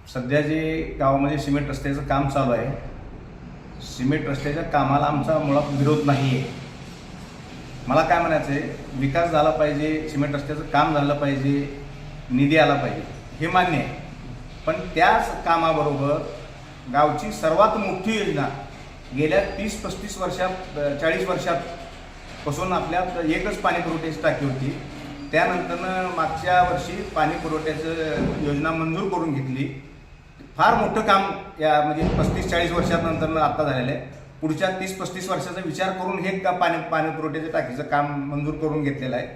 सध्या जे गावामध्ये सिमेंट रस्त्याचं काम चालू आहे, सिमेंट रस्त्याच्या कामाला आमचा मुळात विरोध नाही आहे. मला काय म्हणायचं आहे, विकास झाला पाहिजे, सिमेंट रस्त्याचं काम झालं पाहिजे, निधी आला पाहिजे, हे मान्य आहे. पण त्याच कामाबरोबर गावची सर्वात मोठी योजना गेल्या 30-35 वर्षात 40 वर्षापासून आपल्यात एकच पाणी पुरवठ्याची टाकी होती. त्यानंतरनं मागच्या वर्षी पाणी पुरवठ्याचं योजना मंजूर करून घेतली. फार मोठं काम या म्हणजे 35-40 वर्षानंतर आता झालेलं आहे. पुढच्या 30-35 वर्षाचा विचार करून हे पाणी पुरवठ्याच्या टाकीचं काम मंजूर करून घेतलेलं आहे.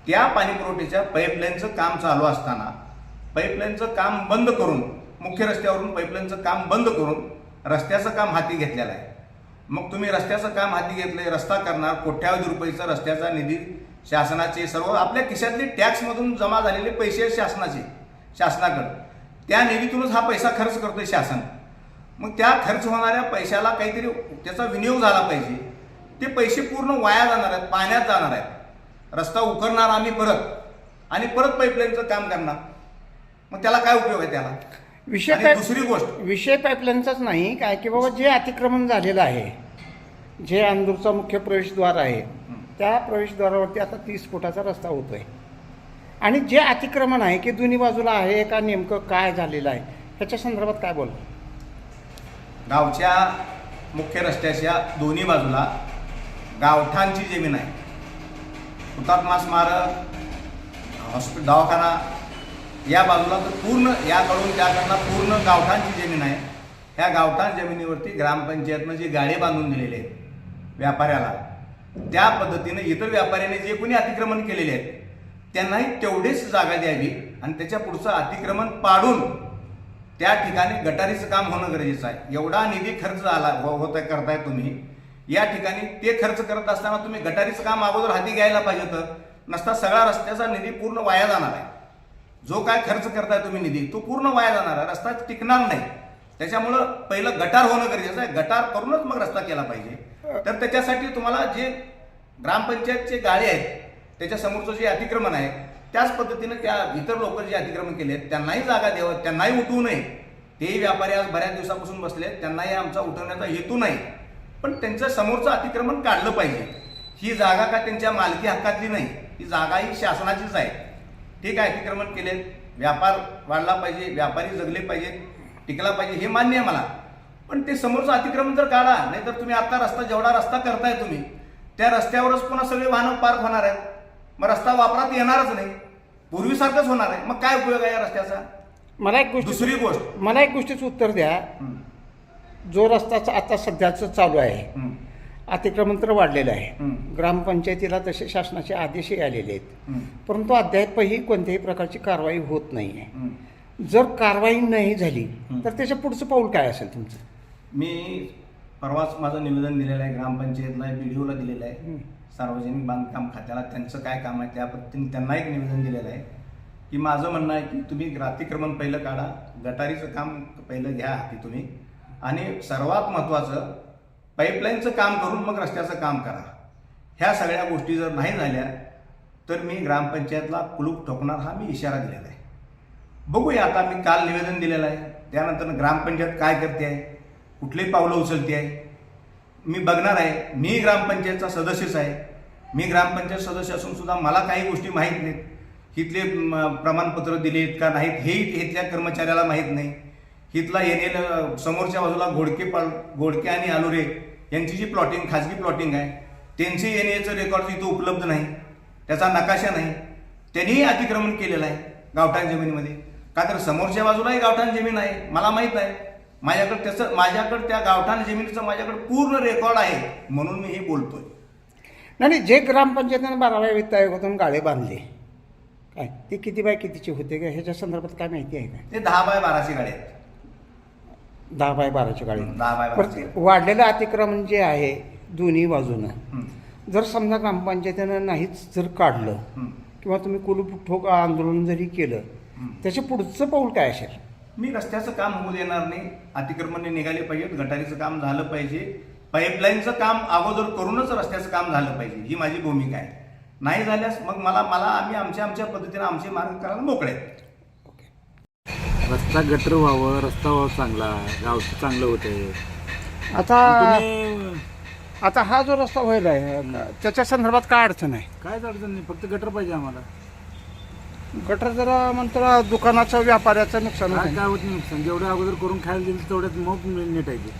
त्या पाणी पुरवठ्याच्या पाईपलाईनचं काम चालू असताना पाईपलाईनचं काम बंद करून, मुख्य रस्त्यावरून पाईपलाईनचं काम बंद करून रस्त्याचं काम हाती घेतलेलं आहे. मग तुम्ही रस्त्याचं काम हाती घेतलंय, रस्ता करणार, कोट्यावधी रुपयाचा रस्त्याचा निधी शासनाचे, सर्व आपल्या खिशातले टॅक्समधून जमा झालेले पैसे शासनाकडं, त्या निधीतूनच हा पैसा खर्च करतोय शासन. मग त्या खर्च होणाऱ्या पैशाला काहीतरी त्याचा विनियोग झाला पाहिजे. ते पैसे पूर्ण वाया जाणार आहेत, पाण्यात जाणार आहेत. रस्ता उकरणार आम्ही परत आणि परत पाईपलाईनचं काम करणार. मग त्याला काय उपयोग आहे त्याला? दुसरी गोष्ट, विषय पाईपलाईनचाच नाही काय की बाबा जे अतिक्रमण झालेलं आहे, जे अंदूरचा मुख्य प्रवेशद्वार आहे, त्या प्रवेशद्वारावरती आता 30 फुटाचा रस्ता होतोय. आणि जे अतिक्रमण आहे की दोन्ही बाजूला आहे का, नेमकं काय झालेलं आहे ह्याच्या संदर्भात काय बोल? गावच्या मुख्य रस्त्याच्या दोन्ही बाजूला गावठाणची जमीन आहे. हुतात्मा स्मारक, हॉस्पिटल, दवाखाना या बाजूला तर पूर्ण, याकडून त्याकडनं पूर्ण गावठाणची जमीन आहे. ह्या गावठाण जमिनीवरती ग्रामपंचायतनं जे गाडे बांधून दिलेले आहेत व्यापाऱ्याला, त्या पद्धतीने इतर व्यापाऱ्याने जे कोणी अतिक्रमण केलेले आहेत त्यांनाही तेवढीच जागा द्यावी आणि त्याच्या पुढचं अतिक्रमण पाडून त्या ठिकाणी गटारीचं काम होणं गरजेचं आहे. एवढा निधी खर्च करताय तुम्ही, या ठिकाणी ते खर्च करत असताना तुम्ही गटारीचं काम अगोदर हाती घ्यायला पाहिजे होतं. नसता सगळा रस्त्याचा निधी पूर्ण वाया जाणार आहे. जो काय खर्च करताय तुम्ही निधी, तो पूर्ण वाया जाणार आहे, रस्ता टिकणार नाही. त्याच्यामुळं पहिलं गटार होणं गरजेचं आहे. गटार करूनच मग रस्ता केला पाहिजे. तर त्याच्यासाठी तुम्हाला जे ग्रामपंचायतचे गाळे आहेत त्याच्या समोरचं जे अतिक्रमण आहे, त्याच पद्धतीनं त्या इतर लोक जे अतिक्रमण केले आहेत त्यांनाही जागा द्यावं, त्यांनाही उठवू नये. तेही व्यापारी आज बऱ्याच दिवसापासून बसले आहेत, त्यांनाही आमचा उठवण्याचा हेतू नाही. पण त्यांचं समोरचं अतिक्रमण काढलं पाहिजे. ही जागा का त्यांच्या मालकी हक्कातली नाही, ही जागा ही शासनाचीच आहे. ठीक आहे, अतिक्रमण केले, व्यापार वाढला पाहिजे, व्यापारी जगले पाहिजेत, टिकला पाहिजे, हे मान्य आहे मला. पण ते समोरचं अतिक्रमण तर काढा. नाहीतर तुम्ही आता जेवढा रस्ता करताय तुम्ही, त्या रस्त्यावरच पुन्हा सगळे वाहनं पार्क होणार आहेत. मग रस्ता वापरात येणारच नाही, पूर्वीसारखंच होणार आहे. मग काय उपयोग आहे या रस्त्याचा? दुसरी गोष्ट, मला एक गोष्टीचं उत्तर द्या. जो रस्ता आता सध्याचं चालू आहे, अतिक्रमण तर वाढलेलं आहे, ग्रामपंचायतीला तसे शासनाचे आदेशही आलेले आहेत, परंतु अद्यापही कोणत्याही प्रकारची कारवाई होत नाही आहे. जर कारवाई नाही झाली तर त्याच्या पुढचं पाऊल काय असेल तुमचं? मी परवाच माझं निवेदन दिलेलं आहे ग्रामपंचायतला, BDOला दिलेलं आहे, सार्वजनिक बांधकाम खात्याला, त्यांचं काय काम आहे त्या पद्धतीने त्यांना एक निवेदन दिलेलं आहे की माझं म्हणणं आहे की तुम्ही अतिक्रमण पहिलं काढा, गटारीचं काम पहिलं घ्या हाती तुम्ही, आणि सर्वात महत्त्वाचं पाईपलाईनचं काम करून मग रस्त्याचं काम करा. ह्या सगळ्या गोष्टी जर नाही झाल्या तर मी ग्रामपंचायतला कुलूप ठोकणार, हा मी इशारा दिलेला आहे. बघूया, आता मी काल निवेदन दिलेलं आहे, त्यानंतर ग्रामपंचायत काय करते आहे, कुठली पावलं उचलते आहे, मी बघणार आहे. मी ग्रामपंचायतचा सदस्यच आहे. मी ग्रामपंचायत सदस्य असून सुद्धा मला काही गोष्टी माहीत नाहीत. इथले प्रमाणपत्र दिलेत का नाहीत हेही इथल्या कर्मचाऱ्याला माहीत नाही. इथला येणेल समोरच्या बाजूला घोडके आणि आलुरे यांची जी प्लॉटिंग, खाजगी प्लॉटिंग आहे, त्यांचे येण्याचं रेकॉर्ड इथं उपलब्ध नाही, त्याचा नकाशा नाही. त्यांनीही अतिक्रमण केलेलं आहे गावठाण जमिनीमध्ये. का तर समोरच्या बाजूलाही गावठाण जमीन आहे, मला माहीत आहे. माझ्याकडे त्या गावठाण जमिनीचं माझ्याकडे पूर्ण रेकॉर्ड आहे, म्हणून मी हे बोलतोय. नाही, जे ग्रामपंचायतीने 12व्या वित्त आयोगातून गाळे बांधले काय, ते किती बाय कितीचे होते का, ह्याच्या संदर्भात काय माहिती आहे का? ते 10 बाय 12ची गाडी आहेत. 10 बाय 12ची गाडी. 10 बाय 12. वाढलेलं अतिक्रमण जे आहे दोन्ही बाजूनं, जर समजा ग्रामपंचायतीनं नाहीच जर काढलं किंवा तुम्ही कुलूप ठोक आंदोलन जरी केलं, त्याच्या पुढचं पाऊल काय असेल? मी रस्त्याचं काम होऊ देणार नाही. अतिक्रमण निघाले पाहिजेत, गटारीचं काम झालं पाहिजे, पाईपलाईनचं काम अगोदर करूनच रस्त्याचं काम झालं पाहिजे, ही माझी भूमिका आहे. नाही झाल्यास मग आम्ही आमच्या पद्धतीने आमचे मार्ग करायला मोकळे आहेत. रस्ता गटर व्हावं, रस्ता व्हावं चांगला, गावचं चांगलं होतंय. आता तुम्ही आता हा जो रस्ता व्हायला आहे त्याच्या संदर्भात काय अडचण आहे? कायच अडचण नाही, फक्त गटर पाहिजे आम्हाला. गटर जरा म्हणतो दुकानाचं व्यापाऱ्याचं नुकसान काय होतं. काय होत नाही नुकसान, जेवढं अगोदर करून खायला दिलं तेवढ्यात मग नीट आहे ते.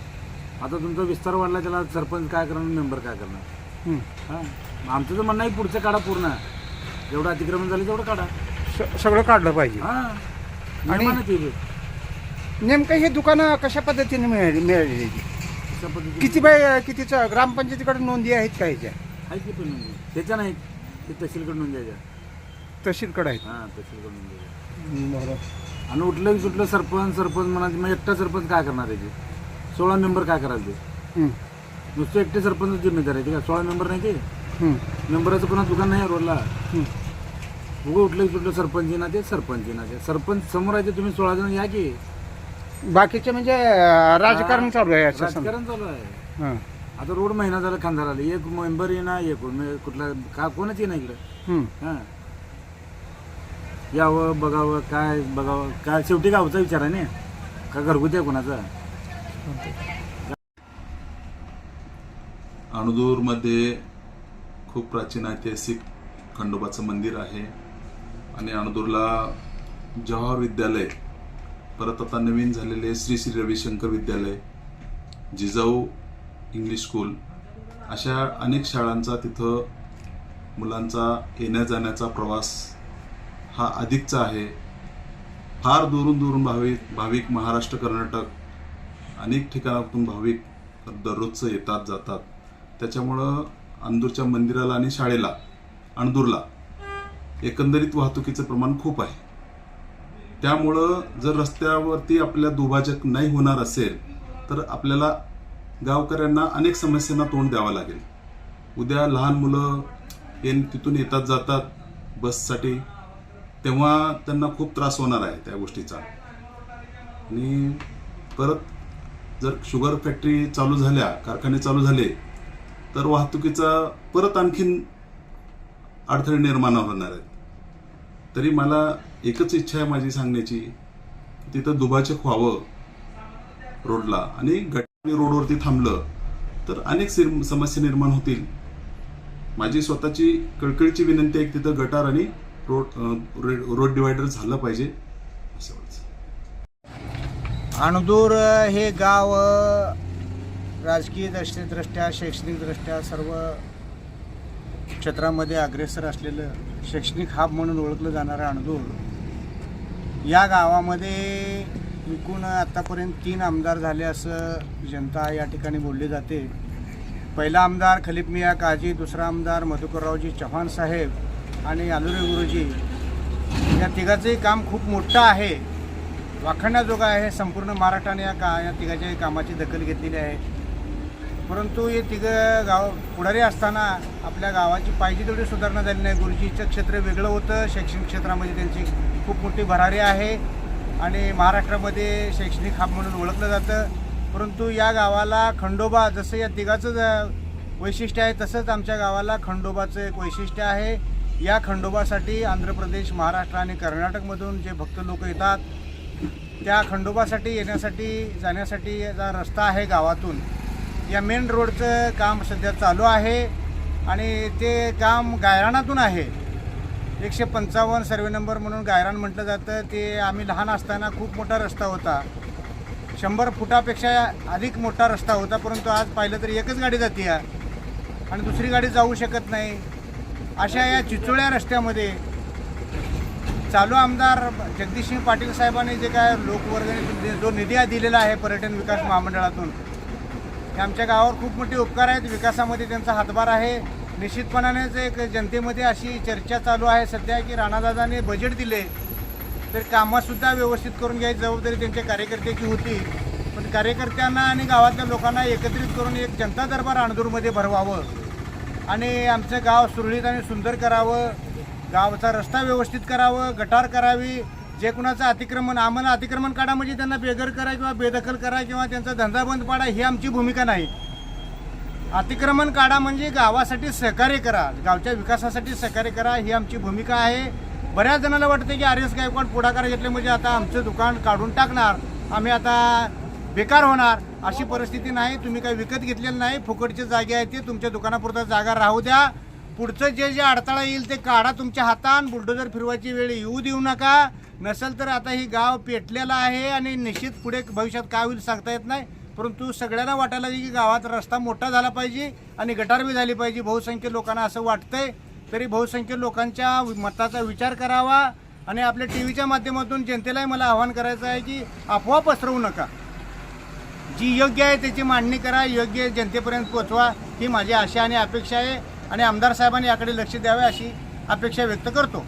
आता तुमचा विस्तार वाढला, त्याला सरपंच काय करणार, मेंबर काय करणार? हां, आमचं तर म्हणणं आहे पुढचं काढा पूर्ण, जेवढं अतिक्रमण झालं तेवढं काढा. सगळं काढलं पाहिजे. हां, आणि आणि ते नेमकं हे दुकानं कशा पद्धतीने मिळालेली? अशा पद्धतीने किती बाय कितीचं ग्रामपंचायतीकडे नोंदी आहेत का ह्याच्या? आहे की पण नोंदी त्याच्या नाहीत, ते तहसीलकडे नोंद द्यायच्या. तहसीलकडे आहेत. हां, तहसीलकडे नोंद द्यायच्या. बरं. आणि उठलं की सुटलं सरपंच म्हणाले, मग एकटा सरपंच काय करणार आहे ते? 16 मेंबर काय करायला ते? नुसतं एकटे सरपंच जिम्मेदार आहे ते का? 16 मेंबर नाही ते? मेंबराचं पुन्हा दुकान नाही रोडला. उगं उठलं की सुटलं सरपंच ना ते, सरपंच ना ते. सरपंच समोर आहे ते, तुम्ही 16 जण या की. बाकीचे म्हणजे राजकारण चालू आहे असं समजा. राजकारण चालू आहे. हां. आता रोड महिना झाला खांदा आला, एक मेंबर येणार, एक कुठला का कोणच येणार इकडं. हां, यावं बघावं, काय बघावं काय, शेवटी गावचा विचार आहे ना, का घरगुती आहे कोणाचा? अणदूरमध्ये खूप प्राचीन ऐतिहासिक खंडोबाचं मंदिर आहे आणि अणदूरला जवाहर विद्यालय, परत आता नवीन झालेले श्री श्री रविशंकर विद्यालय, जिजाऊ इंग्लिश स्कूल, अशा अनेक शाळांचा तिथं मुलांचा येण्या जाण्याचा प्रवास हा अधिकचा आहे. फार दुरून भाविक महाराष्ट्र, कर्नाटक अनेक ठिकाणातून भाविक दररोजचं येतात जातात. त्याच्यामुळं अणदूरच्या मंदिराला आणि शाळेला, अणदूरला एकंदरीत वाहतुकीचं प्रमाण खूप आहे. त्यामुळं जर रस्त्यावरती आपल्या दुभाजक नाही होणार असेल तर आपल्याला गावकऱ्यांना अनेक समस्यांना तोंड द्यावं लागेल. उद्या लहान मुलं तिथून येतात जातात बससाठी, तेव्हा त्यांना खूप त्रास होणार आहे त्या गोष्टीचा. आणि परत जर शुगर फॅक्टरी चालू झाल्या, कारखाने चालू झाले तर वाहतुकीचा परत आणखीन अडथळे निर्माण होणार आहेत. तरी मला एकच इच्छा आहे माझी सांगण्याची, तिथं दुभाजक व्हावं रोडला, आणि गटारी रोडवरती थांबलं तर अनेक समस्या निर्माण होतील. माझी स्वतःची कळकळीची विनंती आहे की तिथं गटार आणि रोड डिवायडर झालं पाहिजे असं वाटतं. अणदूर हे गाव राजकीय दृष्ट्या, शैक्षणिकदृष्ट्या सर्व क्षेत्रामध्ये अग्रेसर असलेलं शैक्षणिक हब म्हणून ओळखलं जाणारं अणदूर या गावामध्ये एकूण आत्तापर्यंत 3 आमदार झाले असं जनता या ठिकाणी बोलली जाते. पहिला आमदार खलीफ मियाँ काजी, दुसरा आमदार मधुकररावजी चव्हाण साहेब आणि आलुरे गुरुजी, या तिघाचंही काम खूप मोठं आहे, वाखाणण्याजोगं आहे. संपूर्ण महाराष्ट्राने या तिघाच्याही कामाची दखल घेतलेली आहे. परंतु हे तिघं गाव पुढारी असताना आपल्या गावाची पाहिजे तेवढी सुधारणा झाली नाही. गुरुजीचं क्षेत्र वेगळं होतं, शैक्षणिक क्षेत्रामध्ये त्यांची खूप मोठी भरारी आहे आणि महाराष्ट्रामध्ये शैक्षणिक हब म्हणून ओळखलं जातं. परंतु या गावाला खंडोबा, जसं या तिघाचं वैशिष्ट्य आहे तसंच आमच्या गावाला खंडोबाचं एक वैशिष्ट्य आहे. या खंडोबासाठी आंध्र प्रदेश, महाराष्ट्र आणि कर्नाटकमधून जे भक्त लोक येतात, त्या खंडोबासाठी येण्यासाठी जाण्यासाठी जा रस्ता आहे गावातून, या मेन रोडचं काम सध्या चालू आहे आणि ते काम गायरानातून आहे. 155 सर्वे नंबर म्हणून गायरान म्हटलं जातं. ते आम्ही लहान असताना खूप मोठा रस्ता होता, 100 फुटापेक्षा अधिक मोठा रस्ता होता. परंतु आज पाहिलं तर एकच गाडी जाते आणि दुसरी गाडी जाऊ शकत नाही. अशा या चिचोळ्या रस्त्यामध्ये चालू आमदार जगदीशसिंह पाटील साहेबांनी जे काय लोकवर्गणी जो निधी दिलेला आहे पर्यटन विकास महामंडळातून, हे आमच्या गावावर खूप मोठे उपकार आहेत. विकासामध्ये त्यांचा हातभार आहे. निश्चितपणानेच एक जनतेमध्ये अशी चर्चा चालू आहे सध्या की राणादादाने बजेट दिले तर कामंसुद्धा व्यवस्थित करून घ्यायची जबाबदारी त्यांच्या कार्यकर्त्याची होती. पण कार्यकर्त्यांना आणि गावातल्या लोकांना एकत्रित करून एक जनता दरबार अणदूरमध्ये भरवावं आणि आमचं गाव सुरळीत आणि सुंदर करावं, गावाचा रस्ता व्यवस्थित करावं, गटार करावी. जे कुणाचं अतिक्रमण, आम्हाला अतिक्रमण काढा म्हणजे त्यांना बेघर करा किंवा बेदखल करा किंवा त्यांचा धंदा बंद पाडा, ही आमची भूमिका नाही. अतिक्रमण काढा म्हणजे गावासाठी सहकार्य करा, गावच्या विकासासाठी सहकार्य करा, ही आमची भूमिका आहे. बऱ्याच जणांना वाटतं की आर एस गायकवाड पुढाकार घेतले म्हणजे आता आमचं दुकान काढून टाकणार, आम्ही आता बेकार होणार, अशी परिस्थिती नाही. तुम्ही काही विकत घेतलेलं नाही, फुकटचे जागे आहेत ते तुमच्या दुकानापुरता जागा राहू द्या. पुढचं जे अडथळा येईल ते काढा तुमच्या हातान. बुलडोजर फिरवायची वेळ येऊ देऊ नका. नसेल तर आता ही गाव पेटलेलं आहे आणि निश्चित पुढे भविष्यात काय होईल सांगता येत नाही. परंतु सगळ्यांना वाटायला लागेल की गावात रस्ता मोठा झाला पाहिजे आणि गटार बी झाली पाहिजे. बहुसंख्य लोकांना असं वाटतंय, तरी बहुसंख्य लोकांच्या मताचा विचार करावा. आणि आपल्या टी व्हीच्या माध्यमातून जनतेलाही मला आवाहन करायचं आहे की अफवा पसरवू नका. जी योग्य आहे त्याची मांडणी करा, योग्य जनतेपर्यंत पोहोचवा, ही माझी आशा आणि अपेक्षा आहे. आणि आमदार साहेबांनी याकडे लक्ष द्यावे अशी अपेक्षा व्यक्त करतो.